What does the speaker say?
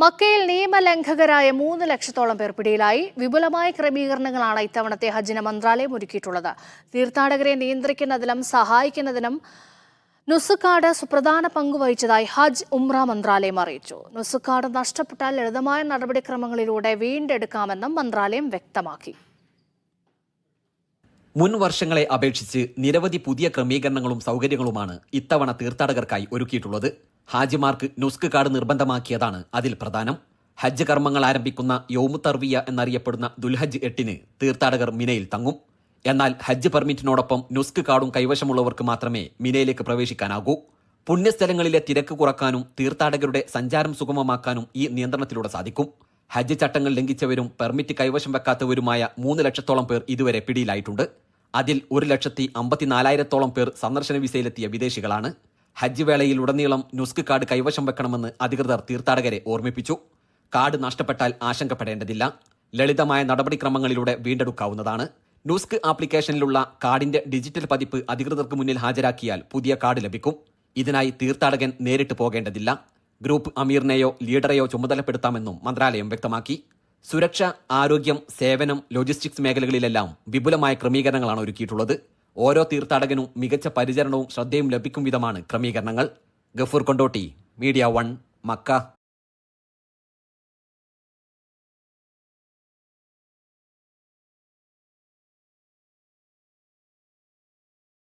മക്കയിൽ നിയമലംഘകരായ 3 ലക്ഷത്തോളം പേർ പിടിയിലായി. വിപുലമായ ക്രമീകരണങ്ങളാണ് ഇത്തവണത്തെ ഹജ്ജിന് മന്ത്രാലയം ഒരുക്കിയിട്ടുള്ളത്. തീർത്ഥാടകരെ നിയന്ത്രിക്കുന്നതിനും സഹായിക്കുന്നതിനും നുസുക്ക് കാർഡ് സുപ്രധാന പങ്കുവഹിച്ചതായി ഹജ്ജ് ഉംറ മന്ത്രാലയം അറിയിച്ചു. നുസുക്ക് കാർഡ് നഷ്ടപ്പെട്ടാൽ ലളിതമായ നടപടിക്രമങ്ങളിലൂടെ വീണ്ടെടുക്കാമെന്നും മന്ത്രാലയം വ്യക്തമാക്കി. മുൻ വർഷങ്ങളെ അപേക്ഷിച്ച് നിരവധി പുതിയ ക്രമീകരണങ്ങളും സൗകര്യങ്ങളുമാണ് ഇത്തവണ തീർത്ഥാടകർക്കായി ഒരുക്കിയിട്ടുള്ളത്. ഹാജിമാർക്ക് നുസ്ക് കാർഡ് നിർബന്ധമാക്കിയതാണ് അതിൽ പ്രധാനം. ഹജ്ജ് കർമ്മങ്ങൾ ആരംഭിക്കുന്ന യൗമു തർവിയ എന്നറിയപ്പെടുന്ന ദുൽഹജ്ജ് 8-ന് തീർത്ഥാടകർ മിനയിൽ തങ്ങും. എന്നാൽ ഹജ്ജ് പെർമിറ്റിനോടൊപ്പം നുസ്ക് കാർഡും കൈവശമുള്ളവർക്ക് മാത്രമേ മിനയിലേക്ക് പ്രവേശിക്കാനാകൂ. പുണ്യസ്ഥലങ്ങളിലെ തിരക്ക് കുറക്കാനും തീർത്ഥാടകരുടെ സഞ്ചാരം സുഗമമാക്കാനും ഈ നിയന്ത്രണത്തിലൂടെ സാധിക്കും. ഹജ്ജ് ചട്ടങ്ങൾ ലംഘിച്ചവരും പെർമിറ്റ് കൈവശം വെക്കാത്തവരുമായ 3 ലക്ഷത്തോളം പേർ ഇതുവരെ പിടിയിലായിട്ടുണ്ട്. അതിൽ 1,54,000 പേർ സന്ദർശന വിസയിലെത്തിയ വിദേശികളാണ്. ഹജ്ജ് വേളയിൽ ഉടനീളം നുസ്ക് കാർഡ് കൈവശം വെക്കണമെന്ന് അധികൃതർ തീർത്ഥാടകരെ ഓർമ്മിപ്പിച്ചു. കാർഡ് നഷ്ടപ്പെട്ടാൽ ആശങ്കപ്പെടേണ്ടതില്ല. ലളിതമായ നടപടിക്രമങ്ങളിലൂടെ വീണ്ടെടുക്കാവുന്നതാണ്. നുസ്ക് ആപ്ലിക്കേഷനിലുള്ള കാർഡിന്റെ ഡിജിറ്റൽ പതിപ്പ് അധികൃതർക്ക് മുന്നിൽ ഹാജരാക്കിയാൽ പുതിയ കാർഡ് ലഭിക്കും. ഇതിനായി തീർത്ഥാടകൻ നേരിട്ട് പോകേണ്ടതില്ല. ഗ്രൂപ്പ് അമീറിനെയോ ലീഡറെയോ ചുമതലപ്പെടുത്താമെന്നും മന്ത്രാലയം വ്യക്തമാക്കി. സുരക്ഷ, ആരോഗ്യം, സേവനം, ലോജിസ്റ്റിക്സ് മേഖലകളിലെല്ലാം വിപുലമായ ക്രമീകരണങ്ങളാണ് ഒരുക്കിയിട്ടുള്ളത്. ഓരോ തീർത്ഥാടകനും മികച്ച പരിചരണവും ശ്രദ്ധയും ലഭിക്കും വിധമാണ് ക്രമീകരണങ്ങൾ. Gafoor Kondotty, media 1, Mecca.